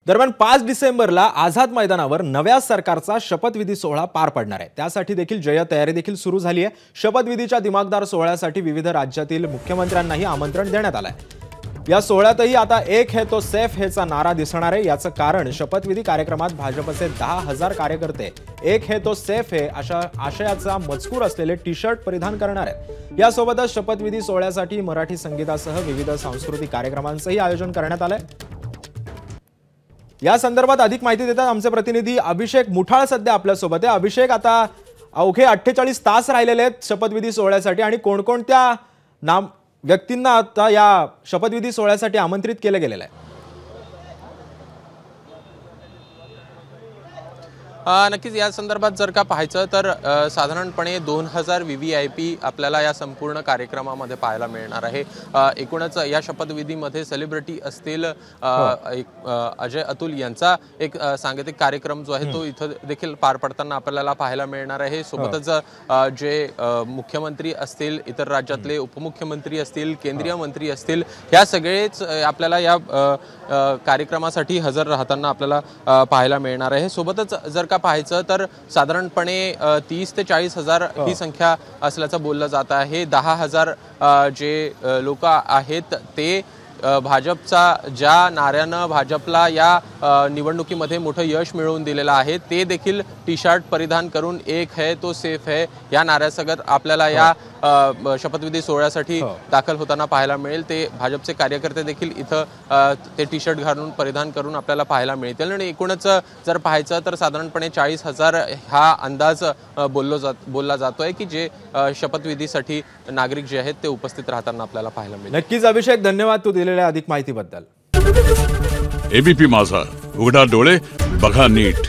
दरम्यान 5 डिसेंबरला आझाद मैदानावर नव्या सरकारचा शपथविधी सोहळा पार पडणार आहे। त्यासाठी देखील तयारी देखील सुरू झाली आहे। शपथविधीच्या दिमागदार सोहळ्यासाठी विविध राज्यातील मुख्यमंत्र्यांनाही आमंत्रण देण्यात आलं आहे। या सोहळ्यातही आता एक है तो सेफ हेचा नारा दिसणार आहे। याचं कारण शपथविधी कार्यक्रमात भाजपचे 10,000 कार्यकर्ते एक है तो सेफ है अशा आशयाचा मजकूर असलेले टी-शर्ट परिधान करणार आहेत। यासोबतच शपथविधी सोहळ्यासाठी मराठी संगीतासह विविध सांस्कृतिक कार्यक्रमांचंही आयोजन करण्यात आलंय। या संदर्भात अधिक माहिती देतात आमचे प्रतिनिधी अभिषेक मुठाळ सध्या आपल्या सोबत आहे। अभिषेक, आता अवघे 48 तास राहिलेले आहेत शपथविधी सोहळ्यासाठी आणि कोणकोणत्या व्यक्तींना आता या शपथविधी सोहळ्यासाठी आमंत्रित केले गेलेले आहे? नक्कीच या संदर्भात जर का पाहायचं तर साधारणपणे 2000 VVIP आपल्याला या संपूर्ण कार्यक्रमामध्ये पाहायला मिळणार आहे। एकूणच या शपथविधीमध्ये सेलिब्रिटी असतील, अजय अतुल यांचा एक सांगीतिक कार्यक्रम जो आहे तो इथं देखील पार पडताना आपल्याला पाहायला मिळणार आहे। सोबतच जे मुख्यमंत्री असतील, इतर राज्यातले उपमुख्यमंत्री असतील, केंद्रीय मंत्री असतील, ह्या सगळेच आपल्याला या कार्यक्रमासाठी हजर राहताना आपल्याला पाहायला मिळणार आहे। सोबतच जर का पाहायचं तर साधारणपणे 30 ते 40 हजार ही संख्या असल्याचं बोललं जात आहे। 10,000 जे लोक आहेत ते भाजपचा ज्या नाऱ्यानं भाजपला या निवडणुकीमध्ये मोठं यश मिळवून दिलेलं आहे ते देखील टी-शर्ट परिधान करून एक है तो सेफ है या नाऱ्यासकट आपल्याला या शपथविधी सोहळ्यासाठी दाखल होताना पाहायला मिळेल। ते भाजपचे कार्यकर्ते देखील इथं ते टी-शर्ट घालून परिधान करून आपल्याला पाहायला मिळतील आणि एकूणच जर पाहायचं तर साधारणपणे 40,000 हा अंदाज बोलला जातोय की जे शपथविधीसाठी नागरिक जे आहेत ते उपस्थित राहताना आपल्याला पाहायला मिळेल। नक्कीच अभिषेक, धन्यवाद तू दिलेल्या अधिक माहितीबद्दल। एबीपी माझा, उघडा डोळे बघा नीट।